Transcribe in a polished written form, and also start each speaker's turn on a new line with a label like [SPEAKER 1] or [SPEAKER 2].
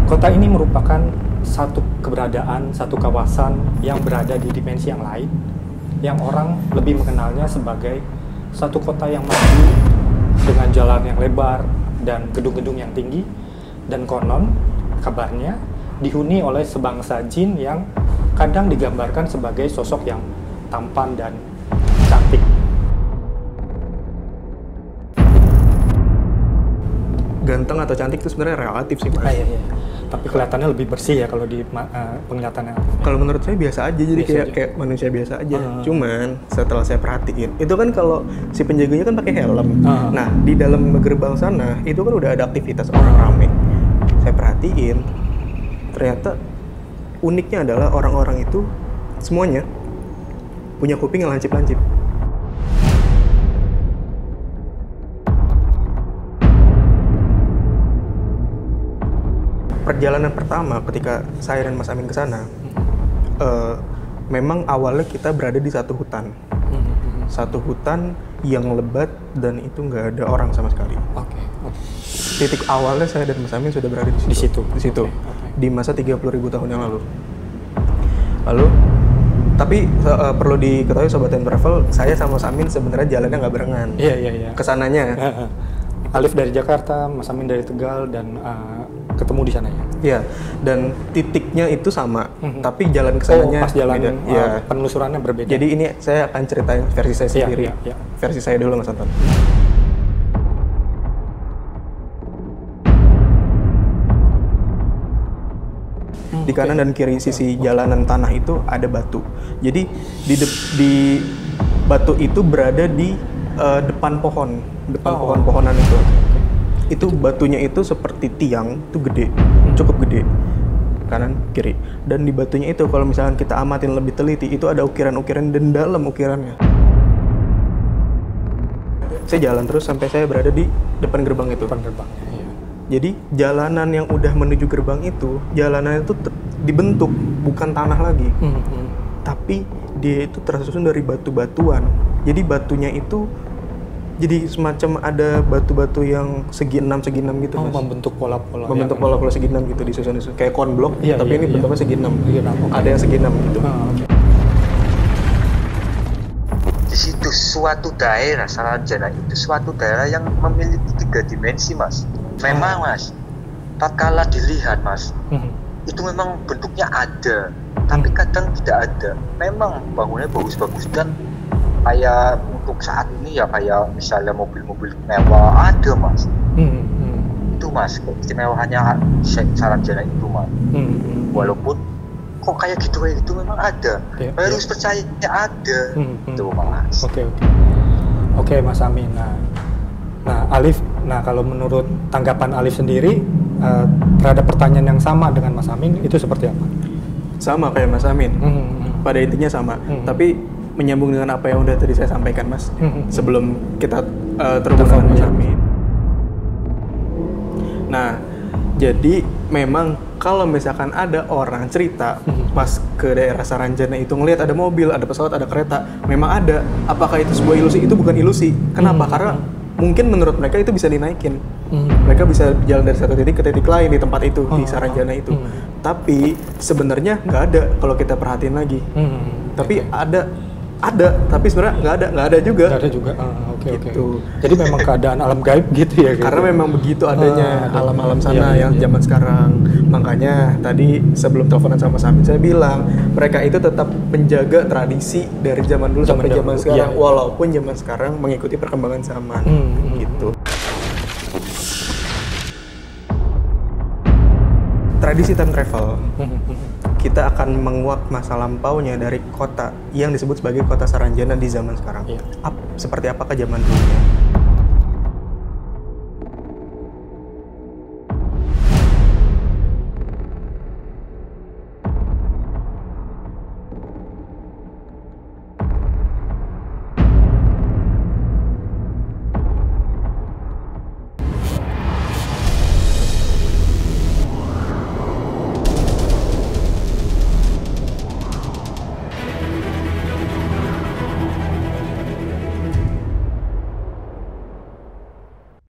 [SPEAKER 1] Kota ini merupakan satu keberadaan, satu kawasan yang berada di dimensi yang lain, yang orang lebih mengenalnya sebagai satu kota yang maju dengan jalan yang lebar dan gedung-gedung yang tinggi, dan konon kabarnya dihuni oleh sebangsa jin yang kadang digambarkan sebagai sosok yang tampan dan cantik.
[SPEAKER 2] Ganteng atau cantik itu sebenarnya relatif sih, Mas.
[SPEAKER 1] Iya. Tapi kelihatannya lebih bersih ya kalau di penglihatannya.
[SPEAKER 2] Kalau menurut saya biasa aja, jadi kayak manusia biasa aja. Cuman setelah saya perhatiin, itu kan kalau si penjaganya kan pakai helm. Nah, di dalam gerbang sana itu kan udah ada aktivitas orang rame. Saya perhatiin, ternyata uniknya adalah orang-orang itu semuanya punya kuping yang lancip-lancip. Perjalanan pertama ketika saya dan Mas Amin ke sana, memang awalnya kita berada di satu hutan. Satu hutan yang lebat dan itu nggak ada orang sama sekali.
[SPEAKER 1] Oke.
[SPEAKER 2] Titik awalnya saya dan Mas Amin sudah berada di situ.
[SPEAKER 1] Okay.
[SPEAKER 2] Di masa 30.000 tahun yang lalu. Tapi perlu diketahui Sobat Time Travel, saya sama Mas Amin sebenarnya jalannya nggak barengan.
[SPEAKER 1] Iya.
[SPEAKER 2] Kesananya.
[SPEAKER 1] Alif dari Jakarta, Mas Amin dari Tegal, dan ketemu di sana ya?
[SPEAKER 2] Iya, dan titiknya itu sama, tapi jalan kesananya
[SPEAKER 1] pas jalan
[SPEAKER 2] beda. Ya.
[SPEAKER 1] Penelusurannya berbeda.
[SPEAKER 2] Jadi ini saya akan ceritain versi saya sendiri.
[SPEAKER 1] Iya.
[SPEAKER 2] Versi saya dulu, Mas Anton. Di kanan dan kiri sisi jalanan tanah itu ada batu. Jadi di batu itu berada di depan pohon-pohonan itu. Itu batunya itu seperti tiang, itu gede, cukup gede, kanan kiri. Dan di batunya itu kalau misalkan kita amatin lebih teliti, itu ada ukiran-ukiran dan dalam ukirannya. Saya jalan terus sampai saya berada di depan gerbang itu.
[SPEAKER 1] Iya.
[SPEAKER 2] Jadi jalanan yang udah menuju gerbang itu, jalanan itu dibentuk bukan tanah lagi, tapi dia itu tersusun dari batu-batuan. Jadi batunya itu jadi semacam ada batu-batu yang segi enam gitu, Mas.
[SPEAKER 1] Membentuk pola-pola.
[SPEAKER 2] Membentuk pola-pola segi enam gitu, disusun kayak konblok, tapi ini bentuknya segi enam. Ada yang segi enam gitu.
[SPEAKER 3] Di situ suatu daerah, Saranjana itu suatu daerah yang memiliki 3 dimensi, Mas. Memang, Mas, tatkala dilihat, Mas, itu memang bentuknya ada, tapi kadang tidak ada. Memang bangunnya bagus-bagus dan kayak untuk saat ini ya kayak misalnya mobil-mobil mewah ada, Mas. Itu, Mas, keistimewaannya Saranjana itu, Mas. Walaupun kok kayak gitu memang ada. Harus percaya ada. Itu, Mas.
[SPEAKER 1] Oke, Mas Amin. Nah, Alif, kalau menurut tanggapan Alif sendiri terhadap pertanyaan yang sama dengan Mas Amin itu seperti apa?
[SPEAKER 2] Sama kayak Mas Amin. Pada intinya sama. Tapi menyambung dengan apa yang udah tadi saya sampaikan, Mas, sebelum kita terhubung dengan Mas Amin. Nah, jadi memang kalau misalkan ada orang cerita pas ke daerah Saranjana itu ngelihat ada mobil, ada pesawat, ada kereta, memang ada. Apakah itu sebuah ilusi? Itu bukan ilusi. Kenapa? Karena mungkin menurut mereka itu bisa dinaikin. Mereka bisa jalan dari satu titik ke titik lain di tempat itu, di Saranjana itu. Tapi sebenarnya nggak ada kalau kita perhatiin lagi. Tapi ada, tapi sebenarnya nggak ada juga.
[SPEAKER 1] Nggak ada juga.
[SPEAKER 2] Gitu.
[SPEAKER 1] Jadi memang keadaan alam gaib gitu ya? Gitu.
[SPEAKER 2] Karena memang begitu adanya alam-alam sana yang zaman sekarang. Makanya tadi sebelum teleponan sama Samin saya bilang mereka itu tetap menjaga tradisi dari zaman dulu sampai zaman sekarang, walaupun zaman sekarang mengikuti perkembangan zaman. Gitu. Tradisi time travel. Kita akan menguak masa lampaunya dari kota yang disebut sebagai kota Saranjana di zaman sekarang. Seperti apakah zaman dulunya?